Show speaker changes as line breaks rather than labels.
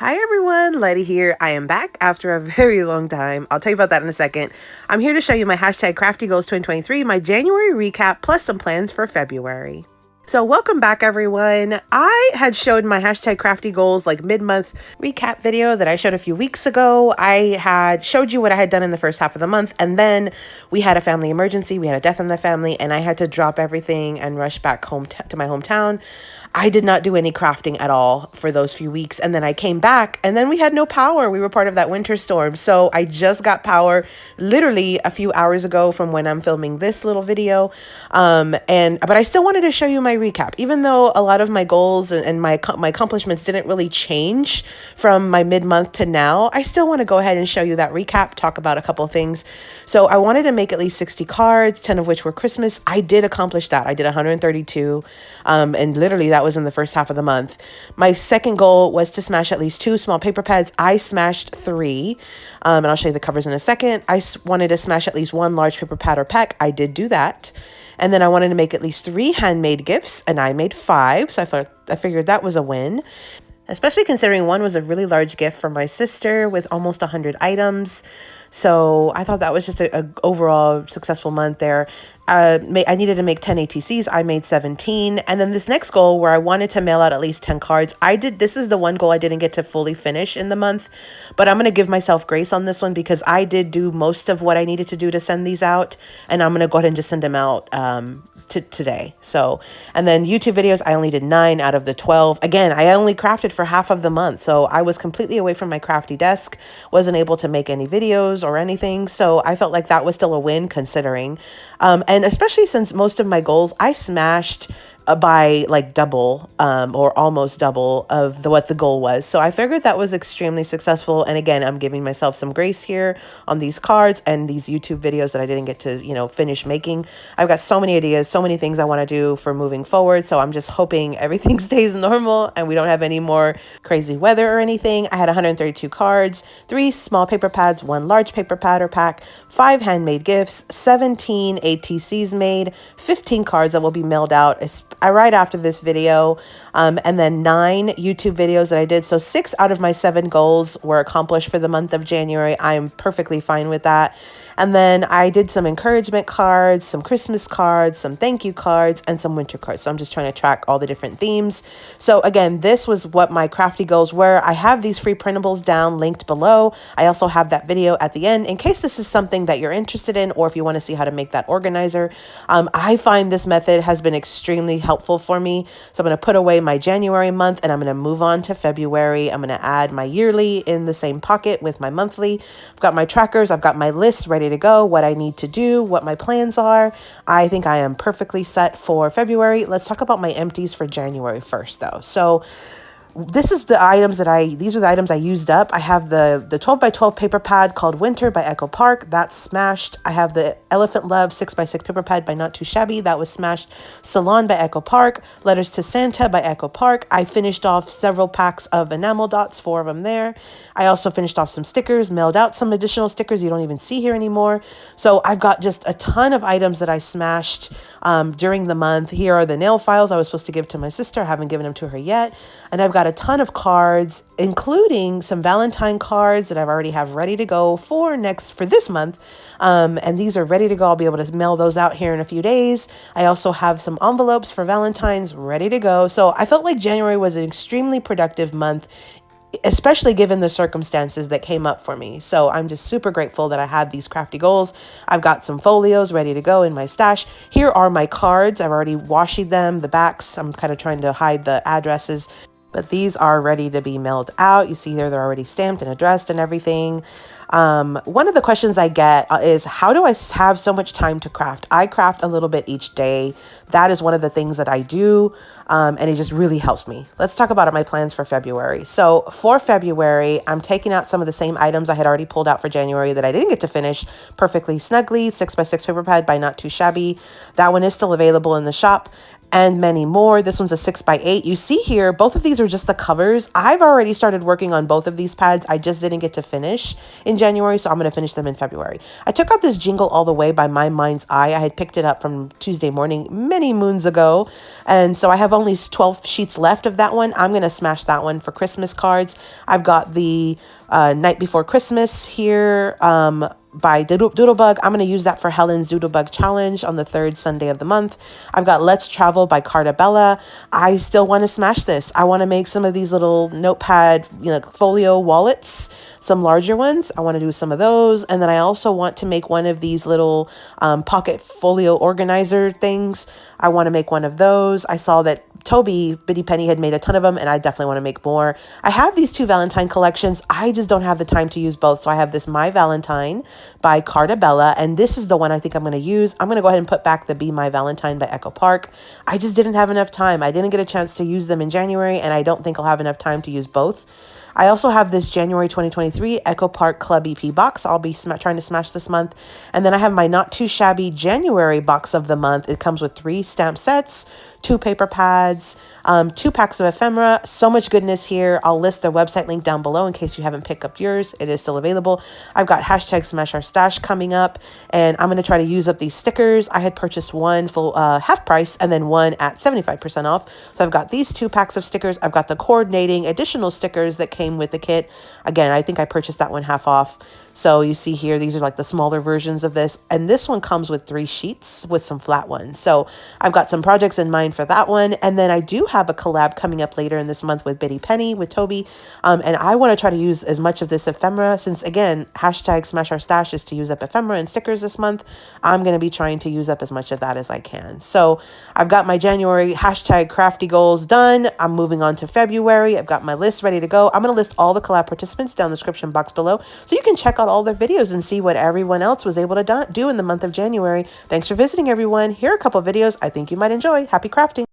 Hi everyone, Letty here. I am back after a very long time. I'll tell you about that in a second. I'm here to show you my hashtag Crafty Goals 2023, my January recap, plus some plans for February. So welcome back everyone. I had showed my hashtag crafty goals like mid-month recap video that I showed a few weeks ago. I had showed you what I had done in the first half of the month, and then we had a family emergency. We had a death in the family and I had to drop everything and rush back home to my hometown. I did not do any crafting at all for those few weeks. And then I came back and then we had no power. We were part of that winter storm. So I just got power literally a few hours ago from when I'm filming this little video. But I still wanted to show you my recap, even though a lot of my goals and my accomplishments didn't really change from my mid-month to now. I still want to go ahead and show you that recap, talk about a couple of things. So I wanted to make at least 60 cards, 10 of which were Christmas. I did accomplish that. I did 132. And literally that was in the first half of the month. My second goal was to smash at least 2 small paper pads. I smashed 3, and I'll show you the covers in a second. I wanted to smash at least 1 large paper pad or pack. I did do that. And then I wanted to make at least 3 handmade gifts, and I made 5. So I figured that was a win, especially considering one was a really large gift from my sister with almost 100 items. So I thought that was just a overall successful month there. I needed to make 10 ATCs. I made 17. And then this next goal where I wanted to mail out at least 10 cards. This is the one goal I didn't get to fully finish in the month, but I'm going to give myself grace on this one because I did do most of what I needed to do to send these out. And I'm going to go ahead and just send them out today. So, and then YouTube videos, I only did 9 out of the 12. Again, I only crafted for half of the month. So I was completely away from my crafty desk, wasn't able to make any videos or anything. So I felt like that was still a win considering, and especially since most of my goals I smashed by like double or almost double of what the goal was. So I figured that was extremely successful. And again, I'm giving myself some grace here on these cards and these YouTube videos that I didn't get to, finish making. I've got so many ideas, so many things I want to do for moving forward. So I'm just hoping everything stays normal and we don't have any more crazy weather or anything. I had 132 cards, 3 small paper pads, 1 large paper pad or pack, 5 handmade gifts, 17 ATCs made, 15 cards that will be mailed out right after this video, and then 9 YouTube videos that I did. So 6 out of my 7 goals were accomplished for the month of January. I'm perfectly fine with that. And then I did some encouragement cards, some Christmas cards, some thank you cards, and some winter cards. So I'm just trying to track all the different themes. So again, this was what my crafty goals were. I have these free printables down linked below. I also have that video at the end in case this is something that you're interested in or if you want to see how to make that organizer. I find this method has been extremely helpful for me. So I'm going to put away my January month and I'm going to move on to February. I'm going to add my yearly in the same pocket with my monthly. I've got my trackers. I've got my lists ready to go, what I need to do, what my plans are. I think I am perfectly set for February. Let's talk about my empties for January 1st though. So these are the items I used up. I have the 12 by 12 paper pad called Winter by Echo Park. That's smashed. I have the Elephant Love 6 by 6 paper pad by Not Too Shabby. That was smashed. Salon by Echo Park. Letters to Santa by Echo Park. I finished off several packs of enamel dots, 4 of them there. I also finished off some stickers, mailed out some additional stickers you don't even see here anymore. So I've got just a ton of items that I smashed during the month. Here are the nail files I was supposed to give to my sister. I haven't given them to her yet. And I've got a ton of cards, including some Valentine cards that I've already have ready to go for this month. And these are ready to go. I'll be able to mail those out here in a few days. I also have some envelopes for Valentine's ready to go. So I felt like January was an extremely productive month, especially given the circumstances that came up for me. So I'm just super grateful that I had these crafty goals. I've got some folios ready to go in my stash. Here are my cards. I've already washed them, the backs. I'm kind of trying to hide the addresses, but these are ready to be mailed out. You see here, they're already stamped and addressed and everything. One of the questions I get is, how do I have so much time to craft? I craft a little bit each day. That is one of the things that I do, and it just really helps me. Let's talk about my plans for February. So for February, I'm taking out some of the same items I had already pulled out for January that I didn't get to finish. Perfectly Snuggly 6 by 6 paper pad by Not Too Shabby. That one is still available in the shop. and many more. This one's a 6x8. You see here, both of these are just the covers. I've already started working on both of these pads. I just didn't get to finish in January, so I'm going to finish them in February. I took out this Jingle All the Way by My Mind's Eye. I had picked it up from Tuesday Morning many moons ago, and so I have only 12 sheets left of that one. I'm going to smash that one for Christmas cards. I've got the Night Before Christmas here by Doodlebug. I'm going to use that for Helen's Doodlebug Challenge on the 3rd Sunday of the month. I've got Let's Travel by Card+Envelope. I still want to smash this. I want to make some of these little notepad, folio wallets, some larger ones. I want to do some of those. And then I also want to make one of these little pocket folio organizer things. I want to make one of those. I saw that Toby Bitty Penny had made a ton of them, and I definitely want to make more. I have these 2 Valentine collections. I just don't have the time to use both. So I have this My Valentine by Card+Envelope, and this is the one I think I'm going to use. I'm going to go ahead and put back the Be My Valentine by Echo Park. I just didn't have enough time. I didn't get a chance to use them in January, and I don't think I'll have enough time to use both. I also have this January 2023 Echo Park Club EP box. I'll be trying to smash this month. And then I have my Not Too Shabby January box of the month. It comes with 3 stamp sets, 2 paper pads, 2 packs of ephemera. So much goodness here. I'll list their website link down below in case you haven't picked up yours. It is still available. I've got hashtag Smash Our Stash coming up, and I'm going to try to use up these stickers. I had purchased one full half price and then one at 75% off. So I've got these 2 packs of stickers. I've got the coordinating additional stickers that came with the kit. Again, I think I purchased that one half off. So you see here, these are like the smaller versions of this. And this one comes with 3 sheets with some flat ones. So I've got some projects in mind for that one. And then I do have a collab coming up later in this month with Bitty Penny, with Toby. And I want to try to use as much of this ephemera, since again, hashtag Smash Our Stash is to use up ephemera and stickers this month. I'm going to be trying to use up as much of that as I can. So I've got my January hashtag crafty goals done. I'm moving on to February. I've got my list ready to go. I'm going to list all the collab participants down in the description box below, so you can check out all their videos and see what everyone else was able to do in the month of January. Thanks for visiting, everyone. Here are a couple of videos I think you might enjoy. Happy crafting!